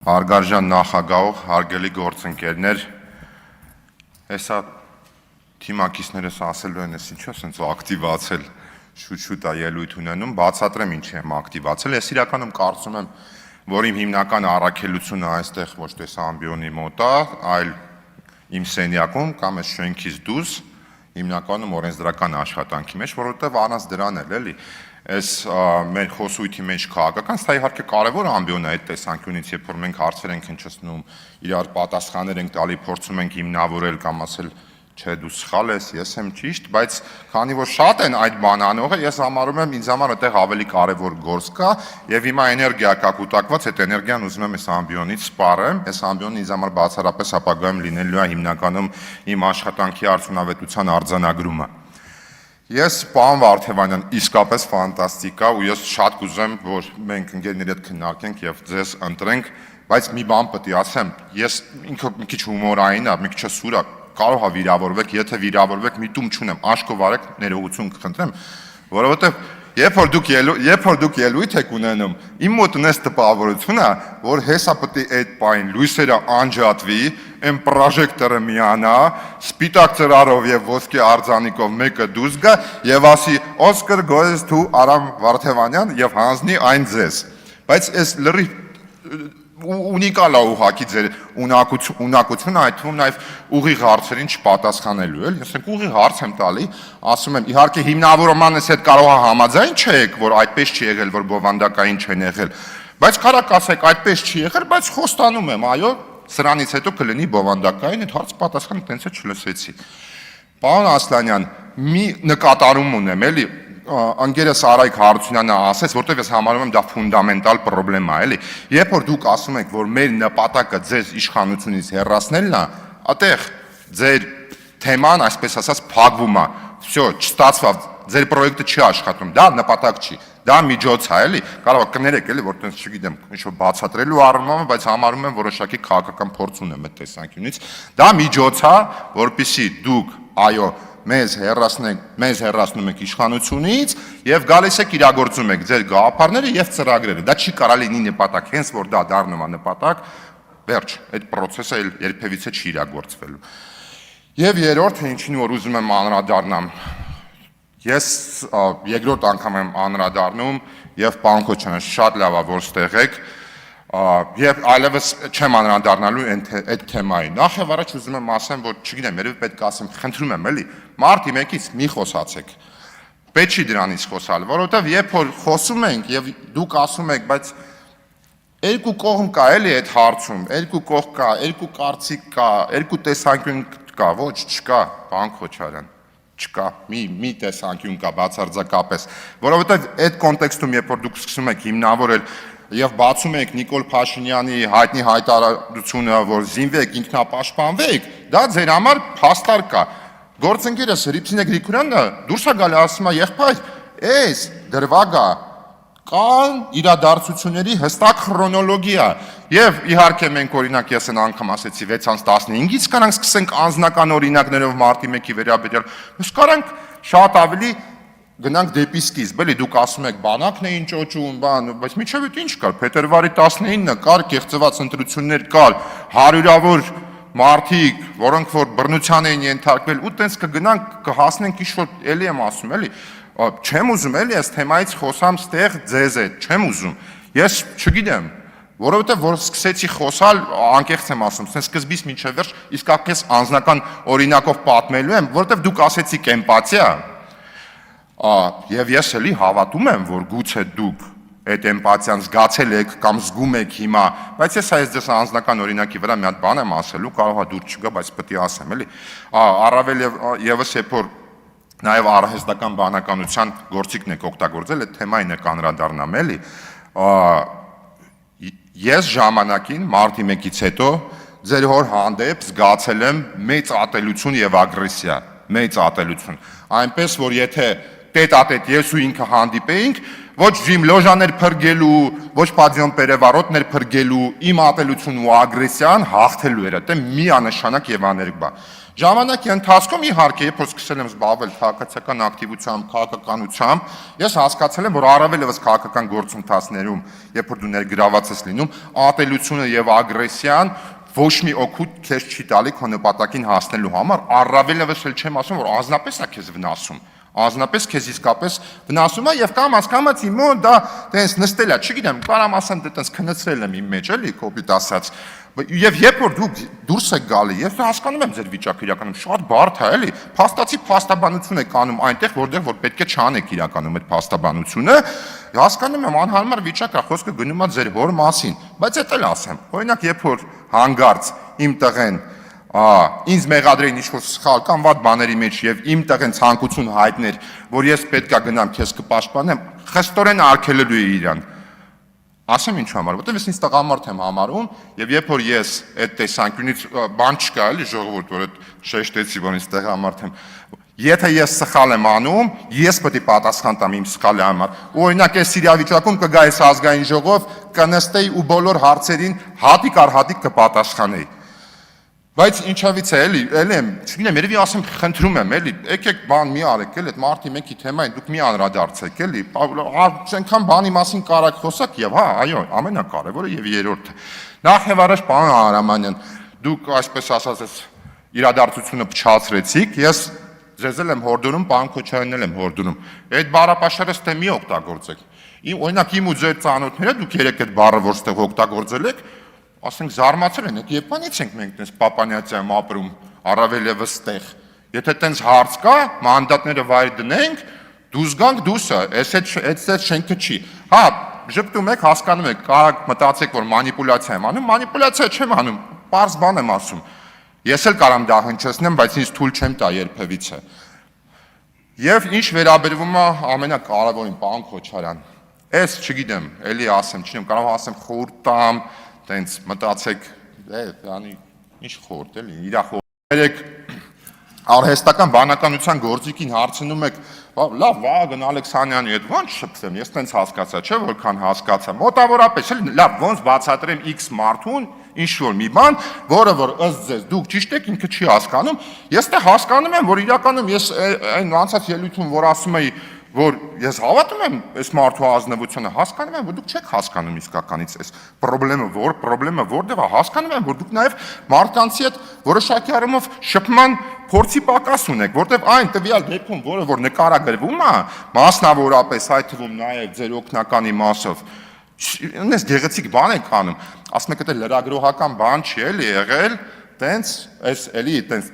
Հարգարժան նախագահող, հարգելի գործընկերներ, հեսա թիմակիցներս ասելու են, ես ինչո՞ս ինձ ակտիվացել շուտ-շուտ է ելույթ ունենում, բացատրեմ ինչի եմ ակտիվացել, ես իրականում կարծում եմ, որ իմ հիմնական առաքելությունը այստեղ ոչ թե Սամբիոնի մոտ է, այլ իմ սենյակում կամ այս շենքից դուրս, հիմնականում օրենսդրական աշխատանքի մեջ, որովհետև առանց դրան էլի, այս մեր խոսույթի մեջ քաղաքական, սա իհարկե կարևոր ամբիոն է այդ տեսանկյունից, երբ որ մենք հարցեր ենք հնչեցնում, իրար պատասխաններ ենք տալի, փորձում ենք հիմնավորել կամ ասել, չէ, դու սխալ ես, ես եմ ճիշտ, բայց քանի որ շատ են այդ բան անողը, ես համարում եմ ինձ համար այդտեղ ավելի կարևոր գործ կա եւ հիմա էներգիա կա կուտակված, այդ էներգիան ուզում եմ այս ամբիոնից սպառեմ, այս ամբիոնը ինձ համար բացառապես ապագայում լինելու է հիմնականում իմ աշխատանքի արդյունավետության արձանագրումը։ Ես պարոն Վարդևանյան, իսկապես ֆանտաստիկ է ու ես շատ կուզեմ, որ մենք ընկերների հետ քննարկենք եւ ձեզ ընտրենք, բայց մի բան պետք է ասեմ, ես ինքը մի քիչ հումորային է, մի քիչ սուր է, կարող է վիրավորվեք, եթե վիրավորվեք, միտում չունեմ, աշկով արեք, ներողություն կխնդրեմ, որովհետեւ երբ որ դուք ելույթ եք ունենում, իմ մոտ ունես տպավորություն է, որ հեսա պետք է այդ պայն լույսերը անջատվի, այն պրոժեկտորը միանա, սպիտակ ծրարով եւ ոսկե արձանիկով մեկը դուրս գա եւ ասի Oscar goes to Aram Վարդևանյան եւ հանձնի այն ձեզ։ Բայց այս լրի ունիկալ է ուղղակի ձեր ունակությունը այդ թվում նաև ուղիղ հարցերին չպատասխանելու էլ, ես ուղիղ հարց եմ տալի, ասում եմ իհարկե հիմնավորմանս հետ կարող է համաձայն չեք, որ այդպես չի եղել, որ բովանդակային չեն եղել, բայց կարակ ասեք այդպես չի եղել, բայց խոստանում եմ, այո, սրանից հետո կլինի բովանդակային, այդ հարց պատասխանը տենց է չլսեցի։ Պարոն Ասլանյան, մի նկատառում ունեմ, էլի ընկերս Արայք Հարությունյանը ասեց, որտեղ ես համարում եմ դա ֆունդամենտալ պրոբլեմա է, էլի։ Երբ որ դուք ասում եք, որ մեր նպատակը ձեզ իշխանությունից հեռացնելն է, այդտեղ ձեր թեման, այսպես ասած, փակվում է։ Всё, չստացավ, ձեր պրոյեկտը չի աշխատում, դա նպատակ չի, դա միջոց է, էլի։ Կարող է կներեք, էլի, որ տենց չգիտեմ, ինչ-որ բացատրելու առումով, բայց համարում եմ որոշակի քաղաքական փորձ ունեմ այդ տեսանկյունից։ Դա միջոց է, որպեսզի դուք, այո, մեզ հեռացնում եք իշխանությունից եւ գալիս եք իրագործում եք ձեր գաղափարները եւ ծրագրերը։ Դա չի կարա լինի նպատակ, հենց որ դա դառնում է նպատակ, վերջ, այդ process-ը երբևիցե չի իրագործվելու։ Եվ երրորդը, ինչին որ ուզում եմ անդրադառնամ, ես երկրորդ անգամ եմ անդրադառնում եւ պարոն Քոչարյան, շատ լավ է, որ ստեղ եք, եւ այլևս չեմ անդրադառնալու այդ թեմային։ Նախ եւ առաջ ուզում եմ ասեմ, որ չգիտեմ, երբ պետք է ասեմ, խնդրում եմ, էլի, մարտի 1-ից մի խոսացեք։ Պետք չի դրանից խոսալ, որովհետեւ երբ որ խոսում ենք եւ դուք ասում եք, բայց երկու կողմ կա, էլի այդ հարցում, երկու կողմ կա, երկու կարծիք կա, երկու տեսանկյուն կա, ոչ, չկա, պարոն Քոչարյան, չկա, մի տեսանկյուն կա բացարձակապես, որովհետեւ այդ կոնտեքստում, երբ որ դուք սկսում եք հիմնավորել եւ բացում եք Նիկոլ Փաշինյանի հայտնի հայտարարությունը, որ զինվեք, ինքնապաշտպանվեք, դա ձեր համար փաստար կա։ Գործընկերս Հրիփսինե Գրիգորյանը դուրս է գալի ասում է, եղբայր, էս դրվագ է, կան իրադարձությունների հստակ քրոնոլոգիա եւ իհարկե մենք օրինակ ես այն անգամ ասեցի 6-15-ից կարանք սկսենք անձնական օրինակներով մարտի 1-ի վերաբերյալ, մենք կարանք շատ ավելի գնանք դեպի սկիզբ, էլի դուք ասում եք բանակն էին ճոճում, բան, բայց միջև այդ ինչ կար, փետրվարի 19-ը կար կեղծված ընտրություններ կար, հարյուրավոր մարդիկ, որոնք որ բռնության էին ենթարկվել, ու տենց կգնանք կհասնենք ինչ-որ էլի եմ ասում, էլի, չեմ ուզում, էլի այս թեմայից խոսամ ստեղ ձեզ հետ, չեմ ուզում, ես չգիտեմ, որովհետև որ սկսեցի խոսալ, անկեղծ եմ ասում, սենց սկզբից մինչև վերջ իսկապես անձնական օրինակով պատմելու եմ, որովհետև դուք ասեցիք էմպաթիա, եւ ես էլի հավատում եմ, որ գուցե դուք այդ էմպաթիան զգացել եք կամ զգում եք հիմա, բայց ես այս ձեզ անձնական օրինակի վրա մի հատ բան եմ ասելու, կարող է դուր չգա, բայց պետք է ասեմ, էլի։ Առավել եւս երբ որ նաեւ արհեստական բանականության գործիքն եք օգտագործել, այդ թեմային եք անդրադառնամ, էլի։ Ես ժամանակին մարտի 1-ից հետո ձեր հոր հանդեպ զգացել եմ մեծ ատելություն եւ ագրեսիա, մեծ ատելություն։ Այնպես որ եթե տետ-ա-տետ ես ու ինքը հանդիպեինք, ոչ ջիմ լոժաներ փրկելու, ոչ պատիոն պերևարոտներ փրկելու, իմ ատելություն ու ագրեսիան հաղթելու էր, դա միանշանակ եւ աներկբա։ Ժամանակի ընթացքում իհարկե, երբ որ սկսել եմ զբաղվել քաղաքացիական ակտիվությամբ, քաղաքականությամբ, ես հասկացել եմ, որ առավել եւս քաղաքական գործընթացներում, երբ որ դու ներգրաված ես լինում, ատելությունը եւ ագրեսիան ոչ մի օգուտ քեզ չի տալի քո նպատակին հասնելու համար, առավել եւս էլ չեմ ասում, որ անձնապես է քեզ վնասում։ Անձնապես քեզ իսկապես վնասում է եւ կամաց իմո դա տենց նստել է, չգիտեմ, կարամ ասեմ դա տենց քնեցրել եմ իմ մեջ, էլի, կոպիտ ասած։ Եվ երբ որ դուք դուրս եք գալի, ես հասկանում եմ ձեր վիճակը իրականում շատ բարդ է, էլի։ Փաստացի փաստաբանություն եք անում այնտեղ, որտեղ որ պետք է չանեք իրականում այդ փաստաբանությունը, հասկանում եմ անհարմար վիճակ է, խոսքը գնում է ձեր հոր մասին, բայց էդ էլ ասեմ։ Օրինակ, երբ որ հանգարց իմ տղեն ինձ մեղադրեին ինչ-որ սխալ կամ վատ բաների մեջ եւ իմ տղեն ցանկություն հայտներ, որ ես պետքա գնամ քեզ կպաշտպանեմ, խստորեն արգելելու է իրան։ Ասեմ ինչ համար, որտեղ ես ինձ տղամարդ եմ համարում եւ երբ որ ես այդ տեսանկյունից բան չկա էլի ժողովուրդ, որ այդ շեշտեցի, որ ինձ տղամարդ եմ, եթե ես սխալ եմ անում, ես պետք է պատասխան տամ իմ սխալի համար։ Օրինակ այս իրավիճակում կգա այս ազգային ժողով, կնստեի ու բոլոր հարցերին հատիկ առ հատիկ կպատասխանեի։ Բայց ինչավից է, էլի եմ, չգիտեմ, երևի ասեմ, խնդրում եմ, էլի, եկեք բան մի արեք, էլի, այդ մարտի 1-ի թեմային դուք մի անդրադարձեք, էլի, այնքան բանի մասին կարակ խոսակ եւ հա, այո, ամենակարևորը եւ երրորդը։ Նախ եւ առաջ, պարոն Արամանյան, դուք այսպես ասած իրադարձությունը փչացրեցիք, ես ձեզ եմ հորդորում, պարոն Քոչարյանն էլ եմ հորդորում։ Այդ բառապաշարը ստե մի օգտագործեք։ Օրինակ իմ ու ձեր ծանոթները դուք երեք այդ բառը որ ստեղ օգտագործել եք, ասենք զարմացել են, այդ երբանից ենք մենք տենց Պապանյացիայում ապրում, առավել եւս տեղ։ Եթե տենց հարց կա, մանդատները վայր դնենք, դուս գանք դուսը, այս շենքը չի։ Հա, ժպտում եք, հասկանում եք, կարող մտածեք, որ մանիպուլյացիա եմ անում, մանիպուլյացիա չեմ անում, պարզ բան եմ ասում։ Ես էլ կարամ դա հնչեցնեմ, բայց ինձ թույլ չեմ տա երբևիցե։ Եվ ինչ վերաբերվում է ամենակարևորին, պարոն Քոչարյան, այս չգիտեմ, էլի ասեմ, չգիտեմ, կարող ասեմ խորտ տամ, տենց մտածեք, անի ինչ խորտ էլի, իրա խորտ արհեստական բանականության գործիքին հարցնում եք, լավ, Վագն Ալեքսանյանի հետ ոնց շփվեմ, ես տենց հասկացա, չէ, որքան հասկացա, մոտավորապես էլի, լավ, ոնց բացատրեմ X մարդուն, ինչ-որ մի բան, որը որ ըստ ձեզ դուք ճիշտ եք, ինքը չի հասկանում, ես դե հասկանում եմ, որ իրականում ես այն անցած ելույթում, որ ասում էի, որ ես հավատում եմ այս մարդու ազնվությունը, հասկանում եմ, որ դուք չեք հասկանում իսկականից այս պրոբլեմը որտեղ է, հասկանում եմ, որ դուք նաև մարդկանցի հետ որոշակի առումով շփման փորձի պակաս ունեք, որտեղ այն տվյալ դեպքում, որը որ նկարագրվում է, մասնավորապես այդ թվում նաև ձեր օգնականի մասով, ունես գեղեցիկ բան եք անում, ասում եք, դա լրագրողական բան չի էլի եղել, տենց այս էլի տենց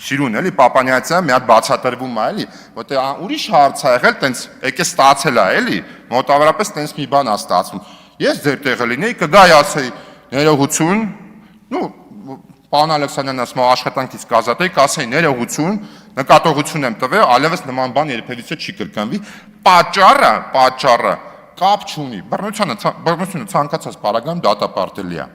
Շիրուն էլի Պապանյացիա մի հատ բացատրվում է էլի, որտեղ ուրիշ հարց է եղել, տենց եկե ստացել է էլի, մոտավորապես տենց մի բան է ստացվում։ Ես ձեր տեղը լինեի, կգայի ասեի ներողություն, պարոն Ալեքսանյանն ասում աշխատանքից կազատեի, կասեի ներողություն, նկատողություն եմ տվել, այլևս նման բան երբևիցե չի կրկնվի։ Պատճառը կապ չունի, բռնությունը ցանկացած բaragam դատապարտելի է։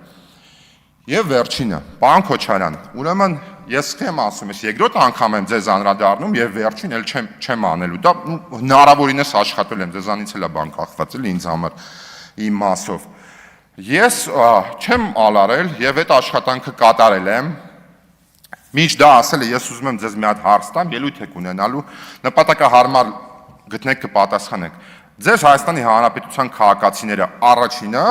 Եվ վերջինը, պարոն Քոչարյան, ուրեմն ես չեմ ասում, ես երկրորդ անգամ եմ ձեզ անդրադառնում եւ վերջին էլ չեմ անելու։ Դա հնարավորինս աշխատել եմ, ձեզանից էլ է բան կախված էլի ինձ համար իմ մասով։ Ես չեմ ալարել եւ այդ աշխատանքը կատարել եմ։ Մինչ դա ասել ես ուզում եմ ձեզ մի հատ հարց տամ, ելույթ եք ունենալու, նպատակահարմար գտնեք կպատասխանեք։ Ձեզ Հայաստանի Հանրապետության քաղաքացիները առաջինը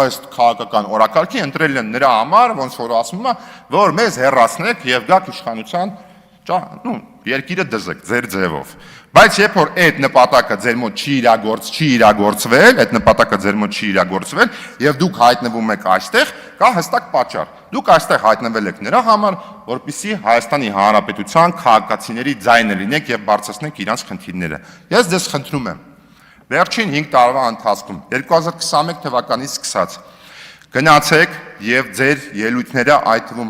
ըստ քաղաքական օրակարգի ընտրել են նրա համար, ոնց որ ասում է, որ մեզ հեռացնեք եւ գաք իշխանության, երկիրը դզեք ձեր ձևով։ Բայց երբ որ այդ նպատակը ձեր մոտ չի իրագործվել, այդ նպատակը ձեր մոտ չի իրագործվել եւ դուք հայտնվում եք այստեղ, կա հստակ պատճառ։ Դուք այստեղ հայտնվել եք նրա համար, որպեսզի Հայաստանի Հանրապետության քաղաքացիների ձայնը լինեք եւ բարձրացնեք իրենց խնդիրները։ Ես ձեզ խնդրում եմ Վերջին 5 տարվա ընթացքում 2021 թվականից սկսած գնացեք եւ ձեր ելույթները այդ թվում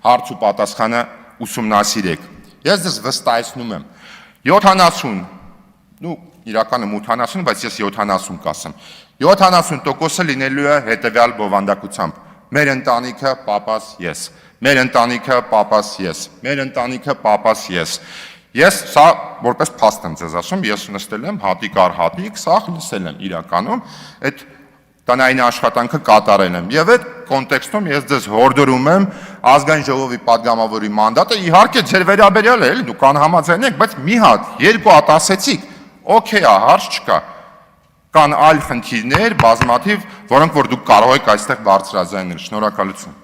հարց ու պատասխանը ուսումնասիրեք։ Ես ձեզ վստահեցնում եմ 70, իրականում 80, բայց ես 70 կասեմ։ 70%-ը լինելու է հետեւյալ բովանդակությամբ։ Մեր ընտանիքը, պապաս ես։ Մեր ընտանիքը, պապաս ես։ Մեր ընտանիքը, պապաս ես։ Ես սա որպես փաստ եմ ձեզ ասում, ես նստել եմ հատիկ առ հատիկ, սա լսել եմ իրականում, այդ տնային աշխատանքը կատարել եմ։ Եվ այդ կոնտեքստում ես ձեզ հորդորում եմ ազգային ժողովի падգամավորի մանդատը, իհարկե ձեր վերաբերյալ է, էլի դուք անհամաձայնեք, բայց մի հատ, երկու հատ ասեցիք, օքեյ է, հարց չկա։ Կան այլ խնդիրներ, բազմաթիվ, որոնք որ դուք կարող եք այստեղ բարձրաձայնել։ Շնորհակալություն։